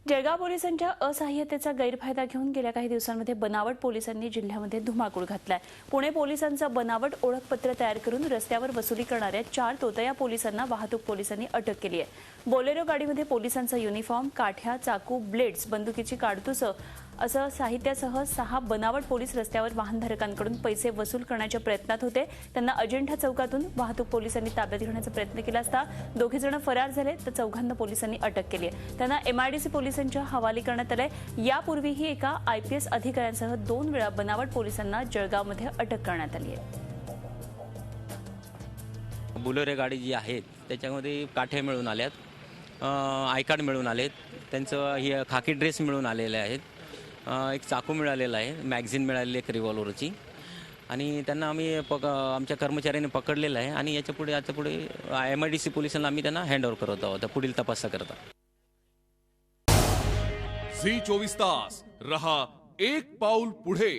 जळगाव पोलिसांच्या असहाय्यतेचा गैरफायदा घेऊन गेल्या काही दिवसांमध्ये बनावट पोलिसांनी जिल्ह्यामध्ये धुमाकूळ घातलाय। पुणे पोलिसांचं बनावट ओळखपत्र तयार करून रस्त्यावर वसुली करणाऱ्या 4 तोतया पोलिसांना वाहतूक पोलिसांनी अटक केली आहे। बोलेरो गाडीमध्ये पोलिसांचा युनिफॉर्म, काठ्या, चाकू, ब्लेड्स, बंदुकीची काडतुस असं साहित्यासह 6 बनावट पोलीस रस्त्यावर वाहनधारकांकडून पैसे वसूल करण्याच्या प्रयत्नात होते। त्यांना अजिंठा चौकातून वाहतूक पोलिसांनी ताब्यात घेण्याचा प्रयत्न केला असता दोघे जण फरार झाले, तर चौघांना पोलिसांनी अटक केली आहे। त्यांना MIDC पोलिसांच्या हवाली करण्यात आले। यापूर्वीही एका IPS अधिकाऱ्यांसह 2 वेळा बनावट पोलिसांना जळगावमध्ये अटक करण्यात आली आहे। बोलेरो गाडी जी आहे त्याच्यामध्ये काठे मिळून आल्यात, आय कार्ड मिळून आलेत, त्यांचं हे खाकी ड्रेस मिळून आलेले आहेत, एक चाकू मिळालेला आहे, मॅगझिन मिळालेली एक रिव्हॉल्वरची, आणि त्यांना आम्ही आमच्या कर्मचाऱ्यांनी पकडलेलं आहे आणि याच्या पुढे MIDC पोलिसांना आम्ही त्यांना हँडओव्हर करत आहोत पुढील तपासाकरता। झी 24 तास रहा एक पाऊल पुढे।